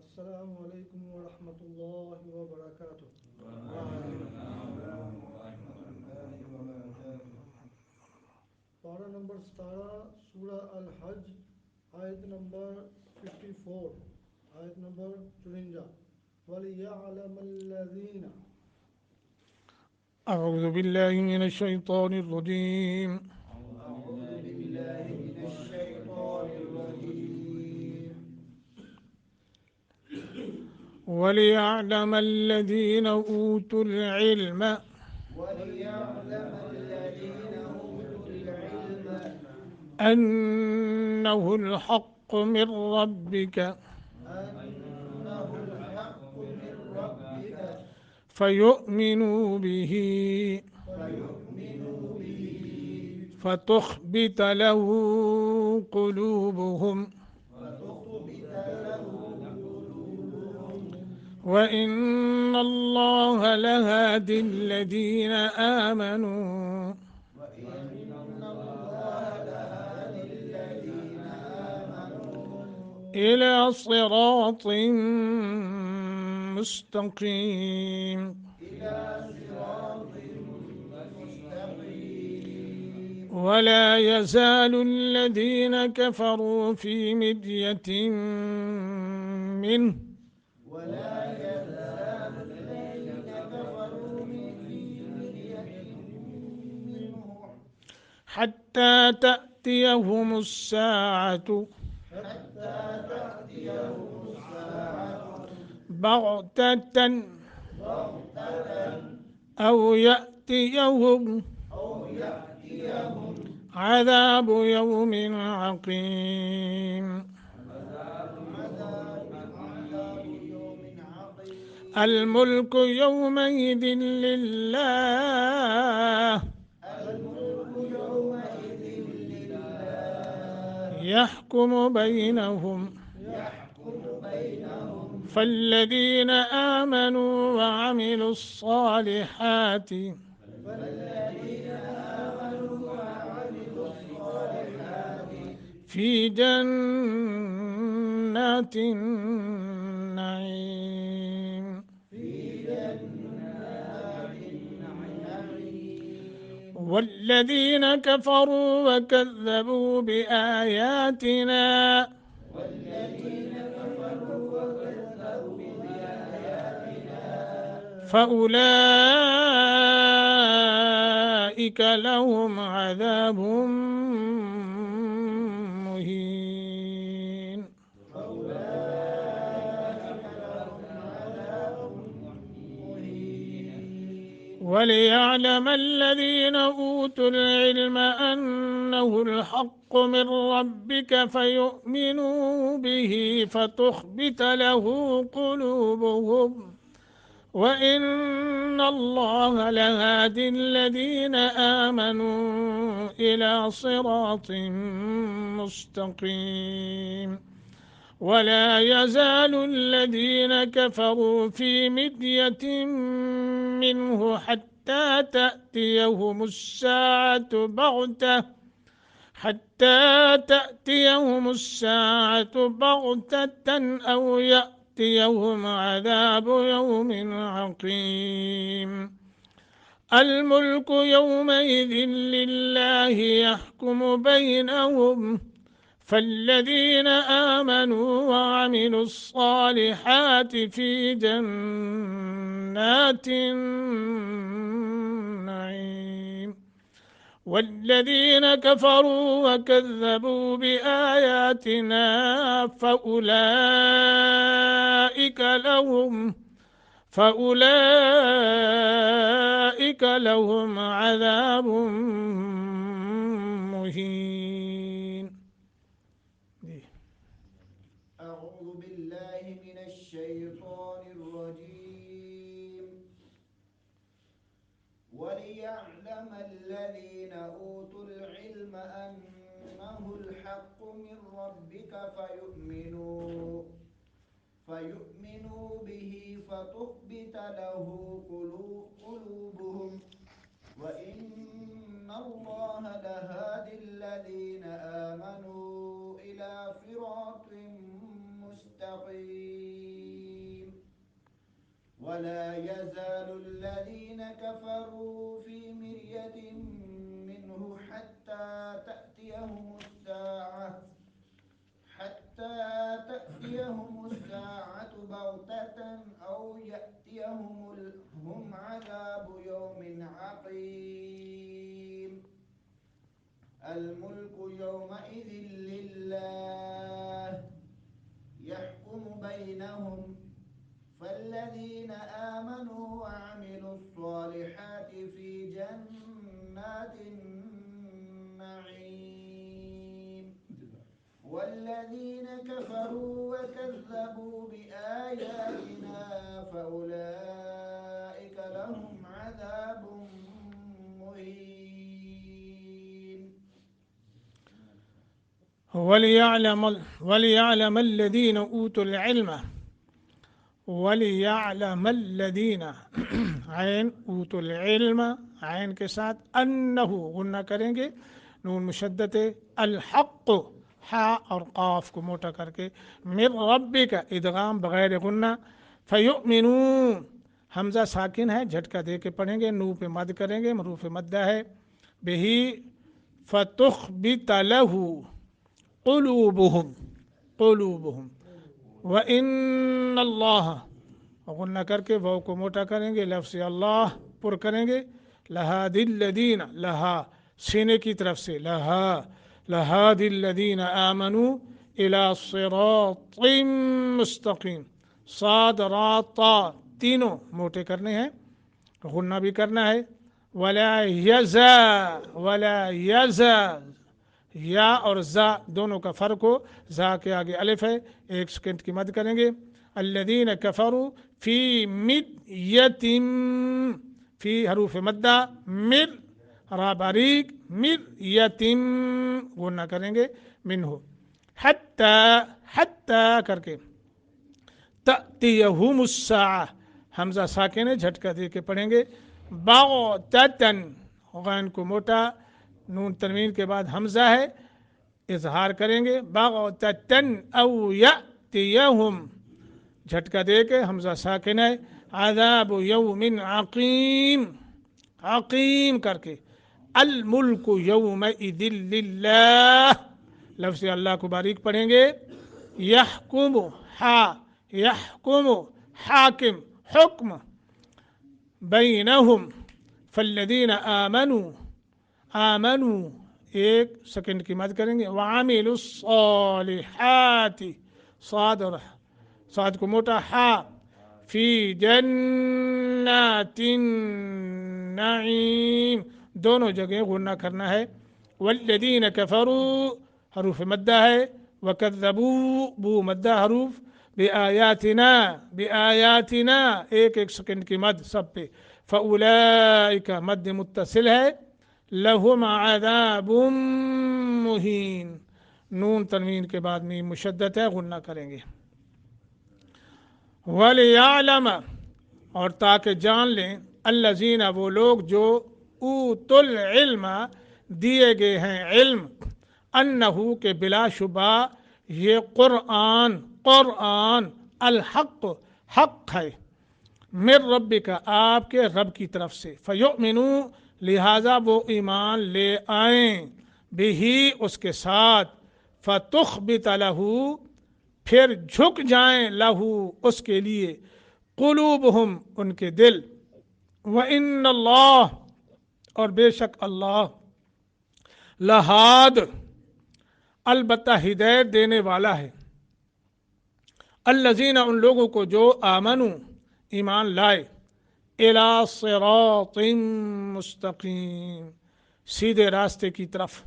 السلام عليكم ورحمة الله وبركاته. Para number 17 Surah Al-Hajj, ayat number 54, ayat number 54. وَلِيَعْلَمَ الَّذِينَ أعوذ بالله من الشيطان الرجيم أعوذ بالله من الشيطان الرجيم وليعلم الذين أوتوا العلم وليعلم الذين أوتوا العلم أنه الحق من ربك أنه الحق من ربك فيؤمنوا به فيؤمنوا به فتخبت له قلوبهم فتخبت له قلوبهم وإن الله لهادي الذين آمنوا وإن الله لهادي الذين آمنوا إلى صراط مستقيم إلى صراط مستقيم ولا يزال الذين كفروا في مرية منه ولا يزال الذين كفروا في مرية منه حتى تأتيهم الساعة حتى تأتيهم الساعة بغتة بغتة أو يأتيهم أو يأتيهم عذاب يوم عقيم عذاب يوم عقيم الملك يومئذ لله الملك يومئذ لله يحكم بينهم يحكم بينهم فالذين آمنوا وعملوا الصالحات فالذين آمنوا وعملوا الصالحات في جنات النعيم في جنات النعيم والذين كفروا وكذبوا بآياتنا والذين كفروا وكذبوا بآياتنا فأولئك لهم عذاب مهين فأولئك لهم عذاب مهين وليعلم الذين أوتوا العلم أنه الحق من ربك فيؤمنوا به فتخبت له قلوبهم وإن الله لهادي الذين آمنوا إلى صراط مستقيم ولا يزال الذين كفروا في مرية منه حتى تأتيهم الساعة بغتة أو يأتيهم عذاب يوم عقيم الملك يومئذ لله يحكم بينهم فالذين آمنوا وعملوا الصالحات في جنات النعيم والذين كفروا وكذبوا بآياتنا فأولئك لهم عذاب مهين. أعوذ بالله من الشيطان الرجيم وليعلم الذين أوتوا العلم أنه الحق من ربك فيؤمنوا به فتخبت له قلوبهم وإن الله لهادي الذين آمنوا إلى صراط مستقيم ولا يزال الذين كفروا في مرية منه حتى تأتيهم الساعة بغتة أو يأتيهم عذاب يوم عقيم الملك يومئذ لله يحكم بينهم فالذين آمنوا وعملوا الصالحات في جنات النعيم والذين كفروا وكذبوا بآياتنا فأولئك لهم عذاب مهين وليعلم الذين أوتوا العلم وليعلم الذين عین اوتوا العلم عین کے ساتھ انہ غنہ کریں گے نون مشدد الحق ہا اور قاف کو موٹا کر کے من ربک ادغام بغیر غنہ فیؤمنون حمزہ ساکن ہے جھٹکا دے کے پڑھیں گے نو پہ مد کریں گے مروف مدہ ہے بہی فتخبت لہ قلوبہم وَإِنَّ اللَّهَ غنہ کر کے واو کو موٹا کریں گے لفظ اللہ پر کریں گے لہادی الذین لہا سینے کی طرف سے لہادی الذین آمنوا الى صراط مستقیم صاد را طا تینوں موٹے کرنے ہیں غنہ بھی کرنا ہے ولا یزا یا اور زا دونوں کا فرق ہو زا کے آگے الف ہے 1 سیکنڈ کی مد کریں گے الذین کفروا فی مریۃ فی حروف مدہ مر را باریک مریۃ غنہ کریں گے منہ حتی کر کے تأتیہم الساعہ حمزہ ساکن ہے جھٹکا دے کے پڑھیں گے بغتتاً غین کو موٹا نون تنوین کے بعد حمزہ ہے اظہار کریں گے بغتتاً او یأتیہم جھٹکا دے کے حمزہ ساکن ہے عذاب یوم عقیم کر کے الملک یومئذ للہ لفظ اللہ کو باریک پڑھیں گے یحکم حاکم حکم بینہم فالذین آمنوا 1 سیکنڈ کی مد کریں گے وعملوا الصالحات صاد کو موٹا ہا فی جنات النعیم دونوں جگہ غنہ کرنا ہے والذین کفروا حروف مدہ ہے وکذبوا بو مدہ حروف بآیاتنا 1 سیکنڈ کی مد سب پہ فاولئک مد متصل ہے لہم عذاب مہین نون تنوین کے بعد میم مشدد ہے غنہ کریں گے وَلِيَعْلَمَ اور تاکہ جان لیں الذین وہ لوگ جو اوتوا العلم دیے گئے ہیں علم انہو کہ بلا شبہ یہ قرآن الحق حق ہے من ربک آپ کے رب کی طرف سے فیؤمنوا لہذا وہ ایمان لے آئیں بہی اس کے ساتھ فتخبت لہ پھر جھک جائیں لہو اس کے لیے قلوبہم ان کے دل وَإِنَّ اللَّهَ اور بے شک اللہ لہاد البتہ ہدایت دینے والا ہے الذین ان لوگوں کو جو آمنوا ایمان لائے الی صراط مستقیم سیدھے راستے کی طرف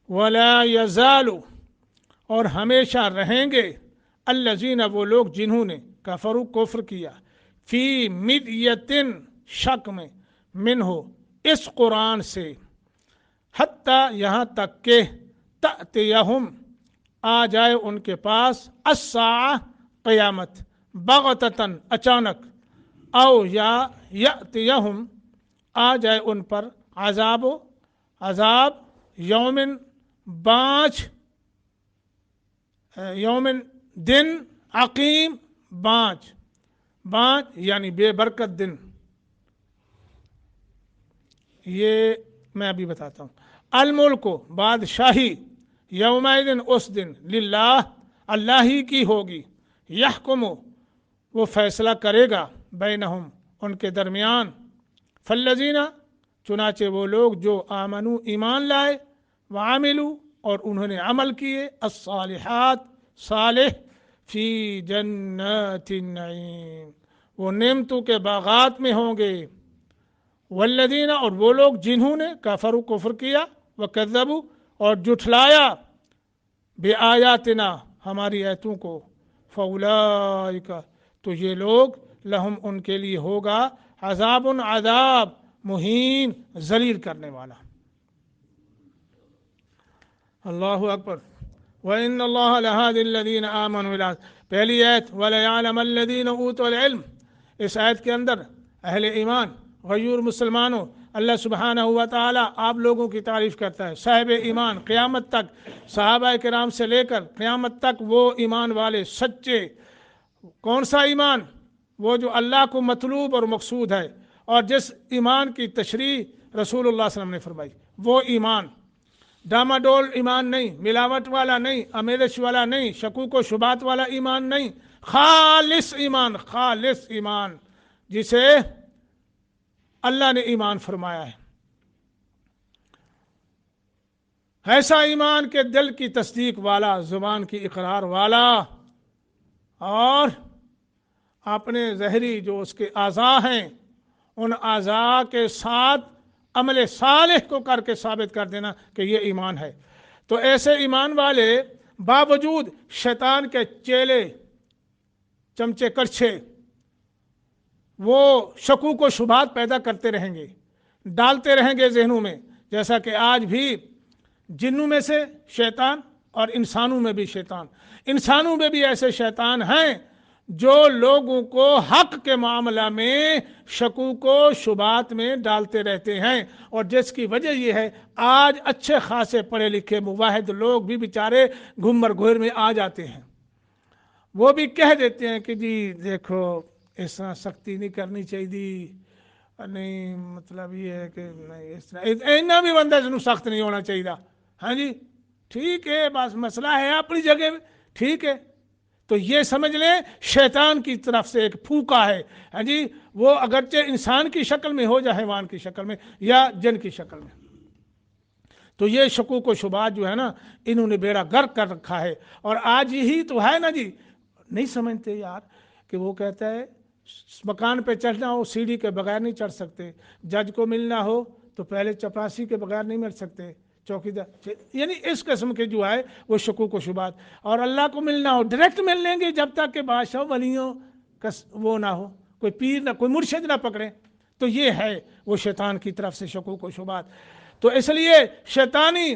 ولا یزال اور ہمیشہ رہیں گے الذین وہ لوگ جنہوں نے کفروا کفر کیا فی مریۃ شک میں منہ اس قرآن سے حتیٰ یہاں تک کہ تأتیہم آ جائے ان کے پاس الساعہ قیامت بغتتاً اچانک او یا یأتیہم آ جائے ان پر عذاب یومن بانچ یومن دن عقیم بانچ 5 यानी बेबरकत दिन, ये मैं अभी बताता हूँ। अल मुल्क बादशाही, यौमैदिन उस दिन, लिल्लाह अल्लाह ही की होगी, यहकुमु वो फैसला करेगा, बैनहुम उनके दरमियान, फल्लजीना चुनाचे वो लोग जो आमनु ईमान लाए, व आमिलू और उन्होंने अमल किए, अस्सालिहात सालेह, फी जन्नतिन नईम वो नेमतों के बागात में होंगे, वल्लदीना और वो लोग जिन्होंने कफरू कुफ्र किया, व कज़्ज़बू और जुठलाया, बेआयातिना हमारी आयतों को, फउलाइका तो ये लोग, लहुम उनके लिए होगा, अज़ाबुन अज़ाब, मुहीन जलील करने वाला। अल्लाहु अकबर। व इन्नल्लाह लहादिल्लज़ीना आमनू इला, पहली आयत वलयअलमल्लज़ीना ऊतुल इल्म, इस आयत के अंदर अहले ईमान गयूर मुसलमानों, अल्लाह सुब्हानहू व तआला आप लोगों की तारीफ़ करता है। साहिब ईमान क़यामत तक, सहाबा किराम से लेकर क़यामत तक वो ईमान वाले सच्चे, कौन सा ईमान? वो जो अल्लाह को मतलूब और मकसूद है, और जिस ईमान की तशरीह रसूलुल्लाह सल्लल्लाहु अलैहि वसल्लम ने फरमाई, वो ईमान डामाडोल ईमान नहीं, मिलावट वाला नहीं, आमेज़श वाला नहीं, शकूक व शुबात वाला ईमान नहीं, खालिस ईमान, खालिस ईमान जिसे अल्लाह ने ईमान फरमाया है। ऐसा ईमान के दिल की तस्दीक वाला, जुबान की इकरार वाला, और अपने ज़हरी जो उसके आज़ा हैं उन आज़ा के साथ अमल सालेह को करके साबित कर देना कि ये ईमान है। तो ऐसे ईमान वाले बावजूद शैतान के चेले चमचे कड़छे वो शकूक व शुबात पैदा करते रहेंगे, डालते रहेंगे जहनों में, जैसा कि आज भी जिन्नों में से शैतान और इंसानों में भी शैतान, इंसानों में भी ऐसे शैतान हैं जो लोगों को हक के मामला में शकूक व शुबात में डालते रहते हैं। और जिसकी वजह यह है आज अच्छे खासे पढ़े लिखे मुवाहिद लोग भी बेचारे घुमर घोर में आ जाते हैं। वो भी कह देते हैं कि जी देखो इस तरह सख्ती नहीं करनी चाहिए, नहीं मतलब ये है कि नहीं इस तरह इन्ना भी बंदा इसनों सख्त नहीं होना चाहिए। हाँ जी ठीक है, बस मसला है अपनी जगह में, ठीक है। तो ये समझ लें शैतान की तरफ से एक फूका है, हाँ जी, वो अगरचे इंसान की शक्ल में हो या हैवान की शक्ल में या जन की शक्ल में। तो ये शकूक व शुबात जो है ना, इन्होंने बेड़ा गर्क कर रखा है। और आज यही तो है ना जी, नहीं समझते यार कि वो कहता है मकान पे चढ़ना हो सीढ़ी के बगैर नहीं चढ़ सकते, जज को मिलना हो तो पहले चपरासी के बगैर नहीं मिल सकते, चौकीदार, यानी इस किस्म के जो है वो शकूक व शुबात। और अल्लाह को मिलना हो डायरेक्ट मिल लेंगे जब तक के बादशाह वलियों का वो ना हो, कोई पीर ना कोई मुर्शिद ना पकड़े। तो ये है वो शैतान की तरफ से शकूक व शुबात। तो इसलिए शैतानी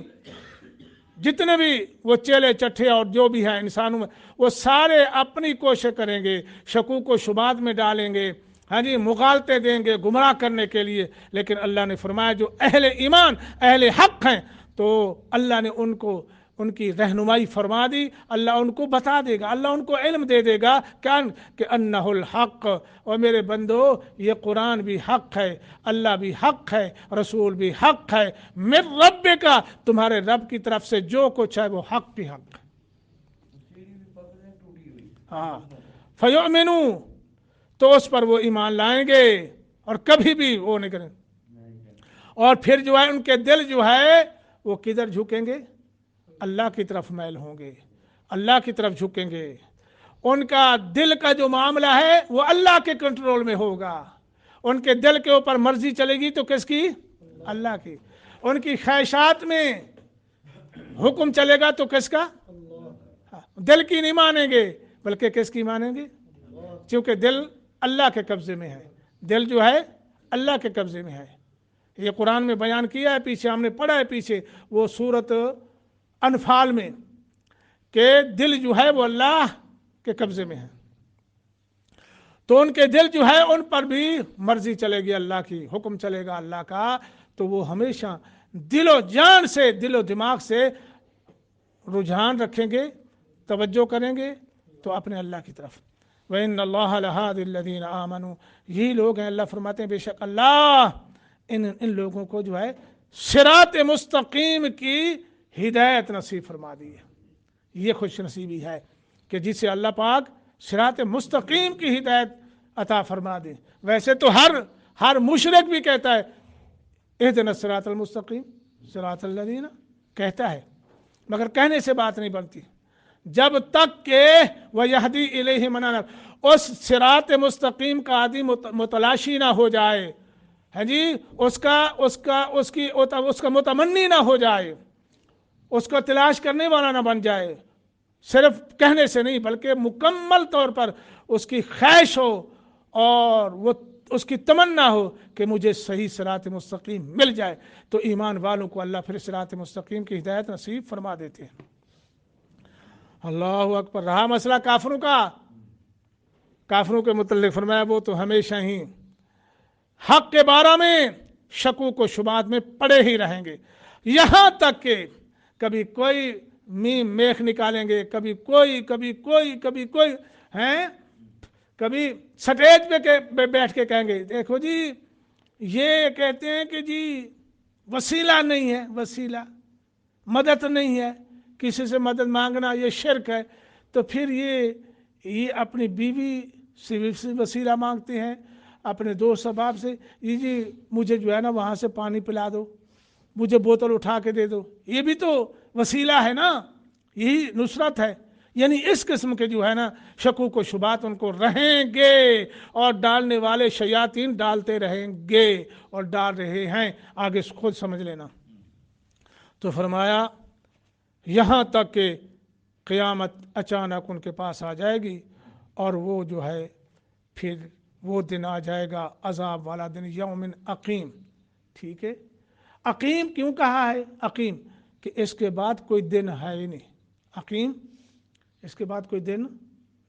जितने भी वो चेले चट्ठे और जो भी है इंसानों में, वो सारे अपनी कोशिश करेंगे, शकूक व शुबात में डालेंगे, हाँ जी, मुगालते देंगे गुमराह करने के लिए। लेकिन अल्लाह ने फरमाया जो अहले ईमान अहले हक हैं तो अल्लाह ने उनको उनकी रहनुमाई फरमा दी, अल्लाह उनको बता देगा, अल्लाह उनको इल्म दे देगा क्या कि अन्नहुल हक, और मेरे बंदो ये कुरान भी हक है, अल्लाह भी हक है, रसूल भी हक है, मिर रब्बे का तुम्हारे रब की तरफ से जो कुछ है वो हक ही हक है। हाँ फयुमिनु तो उस पर वो ईमान लाएंगे और कभी भी वो नहीं करेंगे। और फिर जो है उनके दिल जो है वो किधर झुकेंगे? अल्लाह की तरफ मैल होंगे, अल्लाह की तरफ झुकेंगे। उनका दिल का जो मामला है वो अल्लाह के कंट्रोल में होगा। उनके दिल के ऊपर मर्जी चलेगी तो किसकी? अल्लाह की। उनकी ख्वाहिशात में हुक्म चलेगा तो किसका? दिल की नहीं मानेंगे बल्कि किसकी मानेंगे? क्योंकि दिल अल्लाह के कब्जे में है, दिल जो है अल्लाह के कब्जे में है। ये कुरान में बयान किया है, पीछे हमने पढ़ा है, पीछे वो सूरत अनफाल में कि दिल जो है वो अल्लाह के कब्जे में है। तो उनके दिल जो है उन पर भी मर्जी चलेगी अल्लाह की, हुक्म चलेगा अल्लाह का। तो वो हमेशा दिलो जान से दिलो दिमाग से रुझान रखेंगे, तवज्जो करेंगे तो अपने अल्लाह की तरफ। वइन अल्लाह लहादिल्लज़ीना आमनू, यही लोग हैं, अल्लाह फरमाते हैं बेशक अल्लाह इन लोगों को जो है सिरात मुस्तकीम की हिदायत नसीब फरमा दी है। ये खुश नसीबी है कि जिसे अल्लाह पाक सिरात मुस्तकीम की हिदायत अता फरमा दे। वैसे तो हर मुशरिक भी कहता है इहदिना सिरातल मुस्तकीम सिरातल लज़ीना, कहता है, मगर कहने से बात नहीं बनती जब तक के वह यहदी इलैहि मनाना, उस सिरात मुस्तकीम का आदि मुतलाशी ना हो जाए, है जी, उसका मुतमन्नी ना हो जाए, उसको तलाश करने वाला ना बन जाए, सिर्फ कहने से नहीं बल्कि मुकम्मल तौर पर उसकी ख्वाहिश हो और वो उसकी तमन्ना हो कि मुझे सही सिरात मुस्तकीम मिल जाए, तो ईमान वालों को अल्लाह फिर सिरात मुस्तकीम की हिदायत नसीब फरमा देते हैं। अल्लाहु अकबर। रहा मसला काफिरों का, काफिरों के मुतल्लिक फरमाया वो तो हमेशा ही हक के बारे में शकूक व शुबात में पड़े ही रहेंगे, यहाँ तक कि कभी कोई मीम मेख निकालेंगे, कभी कोई हैं, कभी स्टेज पे बैठ के कहेंगे देखो जी ये कहते हैं कि जी वसीला नहीं है, वसीला मदद नहीं है, किसी से मदद मांगना ये शिरक है, तो फिर ये अपनी बीवी से वसीला मांगते हैं, अपने दोस्त अहबाब से, ये जी मुझे जो है ना वहाँ से पानी पिला दो, मुझे बोतल उठा के दे दो, ये भी तो वसीला है ना, यही नुसरत है। यानी इस किस्म के जो है ना शकूक व शुबात उनको रहेंगे और डालने वाले शयातीन डालते रहेंगे और डाल रहे हैं, आगे खुद समझ लेना। तो फरमाया यहाँ तक कि क़यामत अचानक उनके पास आ जाएगी और वो जो है फिर वो दिन आ जाएगा अजाब वाला दिन, यौमिन अकीम। ठीक है, अकीम क्यों कहा है अकीम? कि इसके बाद कोई दिन है ही नहीं, अकीम इसके बाद कोई दिन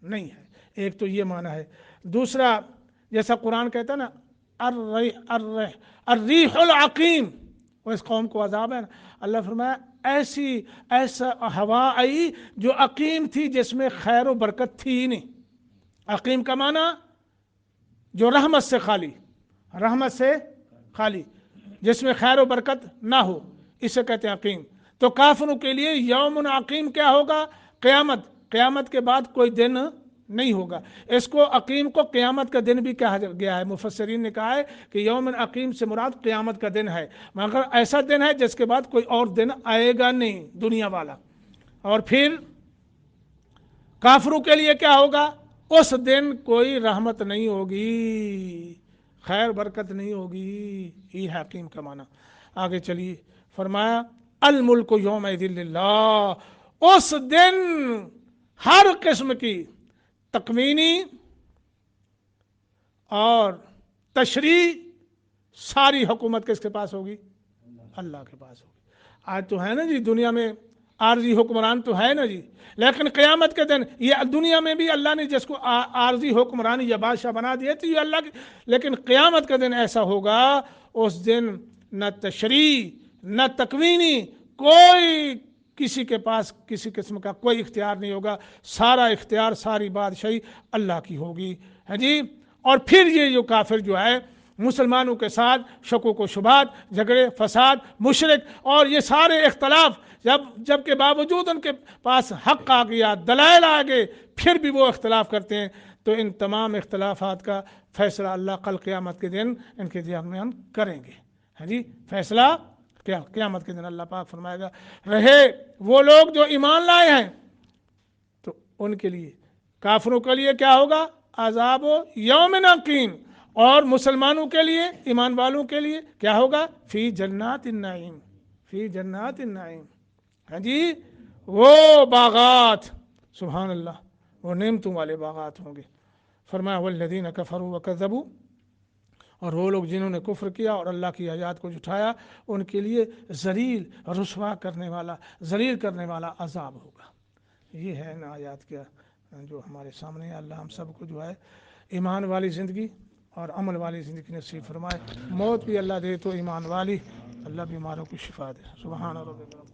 नहीं है, एक तो ये माना है। दूसरा जैसा कुरान कहता है ना अर्रीहुल अकीम, वो इस कौम को अजाब है ना, अल्लाह फरमाया ऐसा हवा आई जो अकीम थी जिसमें खैर व बरकत थी ही नहीं। अकीम का माना जो रहमत से खाली, जिसमें खैर व बरकत ना हो, इसे कहते हैं अकीम। तो काफिरों के लिए यौमुन अकीम क्या होगा? क़यामत के बाद कोई दिन नहीं होगा। इसको अकीम को क़यामत का दिन भी कहा गया है। मुफस्सिरीन ने कहा है कि यौमुन अकीम से मुराद क़यामत का दिन है, मगर ऐसा दिन है जिसके बाद कोई और दिन आएगा नहीं दुनिया वाला। और फिर काफिरों के लिए क्या होगा? उस दिन कोई रहमत नहीं होगी, खैर बरकत नहीं होगी, ये है हकीम का माना। आगे चलिए, फरमाया अल मुल्क यौमइज़िन लिल्लाह, उस दिन हर किस्म की तकवीनी और तशरी सारी हुकूमत किसके पास होगी? अल्लाह के पास होगी। आज तो है ना जी दुनिया में आर्जी हुक्मरान तो है ना जी, लेकिन क़यामत के दिन ये दुनिया में भी अल्लाह ने जिसको आर्जी हुक्मरान या बादशाह बना दिए तो ये अल्लाह की, लेकिन क़यामत का दिन ऐसा होगा उस दिन न तशरी न तकवीनी कोई किसी के पास किसी किस्म का कोई इख्तियार नहीं होगा, सारा इख्तियार सारी बादशाही अल्लाह की होगी, है जी। और फिर ये जो काफिर जो है मुसलमानों के साथ शकूक व शुबात, झगड़े फसाद, मुशरिक और ये सारे इख्तलाफ, जब के बावजूद उनके पास हक़ आ गया, दलाइल आ गए, फिर भी वो इख्तलाफ करते हैं, तो इन तमाम इख्तलाफात का फ़ैसला अल्लाह कल क़यामत के दिन इनके दरमियान करेंगे, है जी। फ़ैसला क्या क़यामत के दिन अल्लाह पाक फरमाएगा। रहे वो लोग जो ईमान लाए हैं तो उनके लिए, काफिरों के लिए क्या होगा? अज़ाब यौमिन अकीम। और मुसलमानों के लिए, ईमान वालों के लिए क्या होगा? फ़ी जन्नातिन नईम, फ़ी जन्नातिन नईम, हाँ जी, वो बागात, सुभान अल्लाह, वो नेमतों वाले बागात होंगे। फरमाया वल्लज़ीना कफ़रू व कज़्ज़बू, और वो लोग जिन्होंने कुफ्र किया और अल्लाह की आयत को झुठाया, उनके लिए ज़लील रुसवा करने वाला, ज़लील करने वाला अज़ाब होगा। ये है ना आयत क्या जो हमारे सामने है। अल्लाह हम सबको जो है ईमान वाली ज़िंदगी और अमल वाली ज़िंदगी नसीब फरमाए। मौत भी अल्लाह दे तो ईमान वाली, अल्लाह बीमारों को शिफा दे। सुभान रब्बिक।